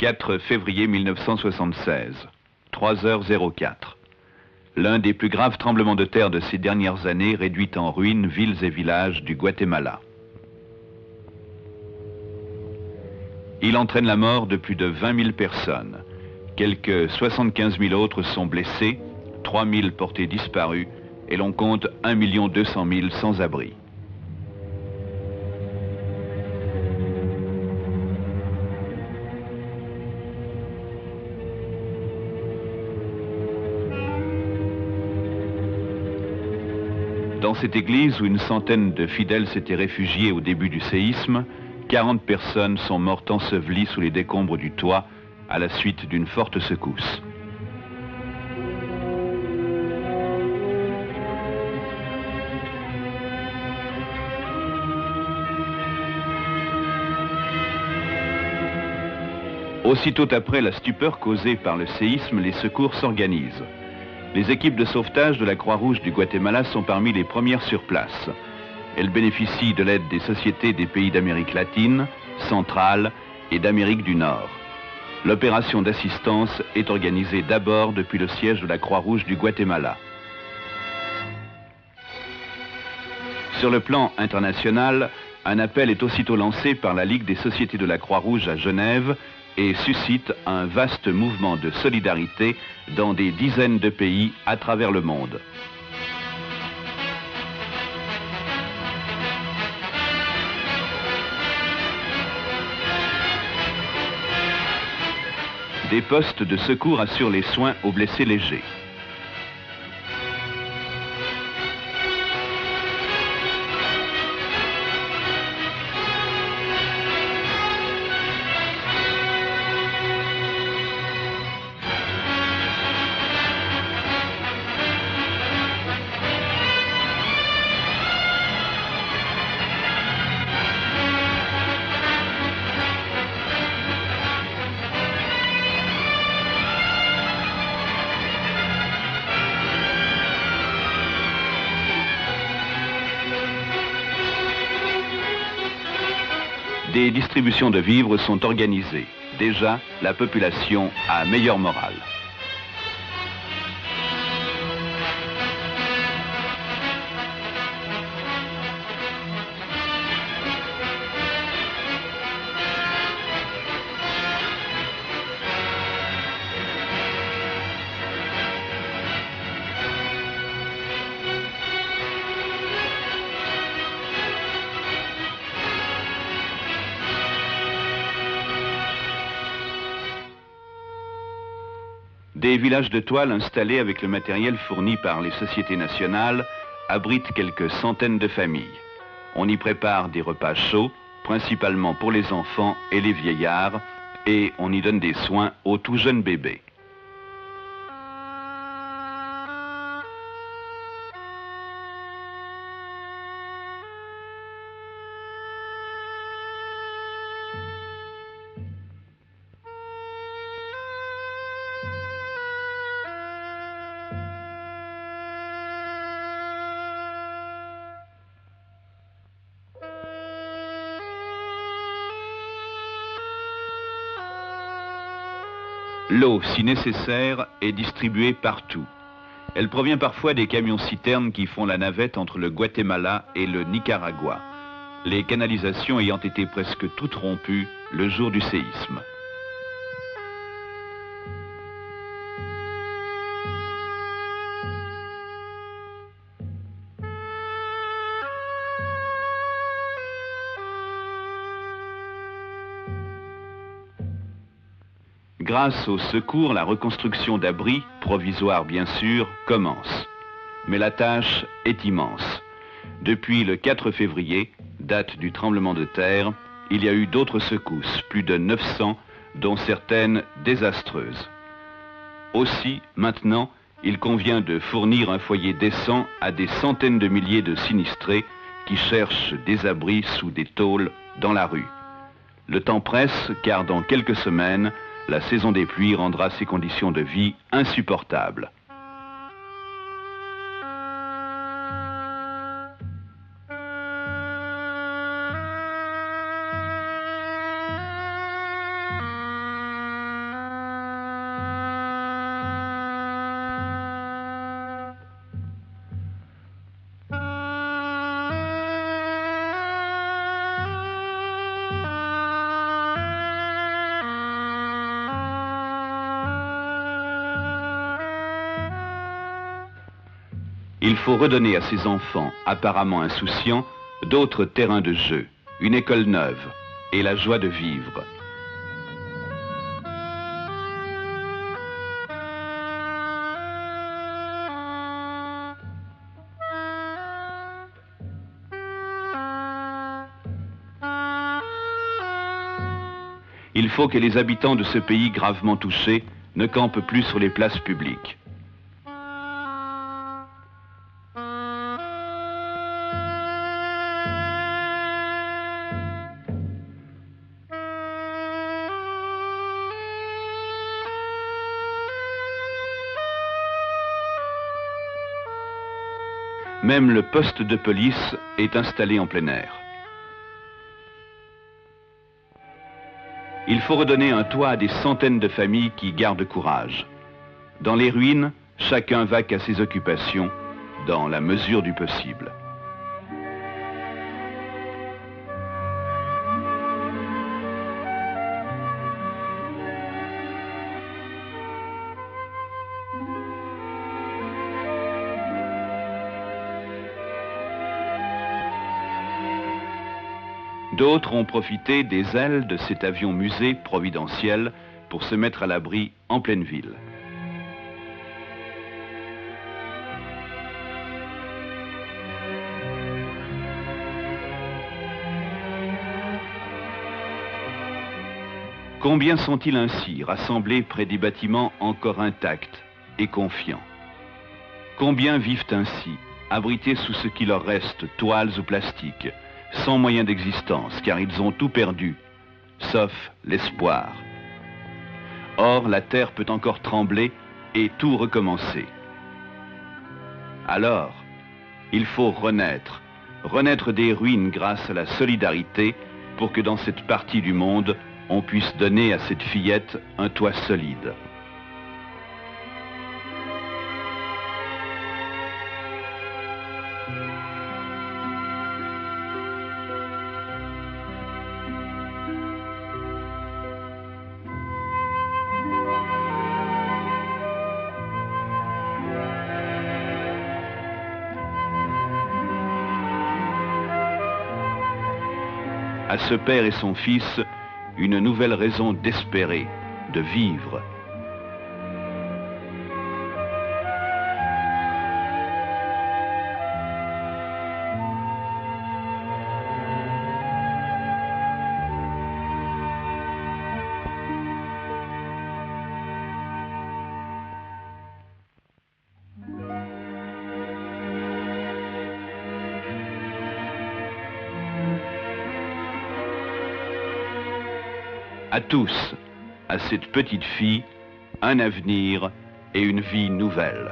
4 février 1976, 3h04. L'un des plus graves tremblements de terre de ces dernières années réduit en ruines villes et villages du Guatemala. Il entraîne la mort de plus de 20 000 personnes. Quelques 75 000 autres sont blessés, 3 000 portés disparus, et l'on compte 1 200 000 sans-abri. Dans cette église où une centaine de fidèles s'étaient réfugiés au début du séisme, 40 personnes sont mortes ensevelies sous les décombres du toit à la suite d'une forte secousse. Aussitôt après la stupeur causée par le séisme, les secours s'organisent. Les équipes de sauvetage de la Croix-Rouge du Guatemala sont parmi les premières sur place. Elles bénéficient de l'aide des sociétés des pays d'Amérique latine, centrale et d'Amérique du Nord. L'opération d'assistance est organisée d'abord depuis le siège de la Croix-Rouge du Guatemala. Sur le plan international, un appel est aussitôt lancé par la Ligue des sociétés de la Croix-Rouge à Genève et suscite un vaste mouvement de solidarité dans des dizaines de pays à travers le monde. Des postes de secours assurent les soins aux blessés légers. Des distributions de vivres sont organisées. Déjà, la population a meilleure morale. Des villages de toile installés avec le matériel fourni par les sociétés nationales abritent quelques centaines de familles. On y prépare des repas chauds, principalement pour les enfants et les vieillards, et on y donne des soins aux tout jeunes bébés. L'eau, si nécessaire, est distribuée partout. Elle provient parfois des camions-citernes qui font la navette entre le Guatemala et le Nicaragua, les canalisations ayant été presque toutes rompues le jour du séisme. Grâce au secours, la reconstruction d'abris, provisoire bien sûr, commence. Mais la tâche est immense. Depuis le 4 février, date du tremblement de terre, il y a eu d'autres secousses, plus de 900, dont certaines désastreuses. Aussi, maintenant, il convient de fournir un foyer décent à des centaines de milliers de sinistrés qui cherchent des abris sous des tôles dans la rue. Le temps presse, car dans quelques semaines, la saison des pluies rendra ces conditions de vie insupportables. Il faut redonner à ces enfants, apparemment insouciants, d'autres terrains de jeu, une école neuve et la joie de vivre. Il faut que les habitants de ce pays gravement touché ne campent plus sur les places publiques. Même le poste de police est installé en plein air. Il faut redonner un toit à des centaines de familles qui gardent courage. Dans les ruines, chacun vaque à ses occupations, dans la mesure du possible. D'autres ont profité des ailes de cet avion musée providentiel pour se mettre à l'abri en pleine ville. Combien sont-ils ainsi rassemblés près des bâtiments encore intacts et confiants? Combien vivent ainsi, abrités sous ce qui leur reste, toiles ou plastiques, sans moyen d'existence, car ils ont tout perdu, sauf l'espoir. Or, la terre peut encore trembler et tout recommencer. Alors, il faut renaître, renaître des ruines grâce à la solidarité, pour que dans cette partie du monde, on puisse donner à cette fillette un toit solide. À ce père et son fils, une nouvelle raison d'espérer, de vivre. À tous, à cette petite fille, un avenir et une vie nouvelle.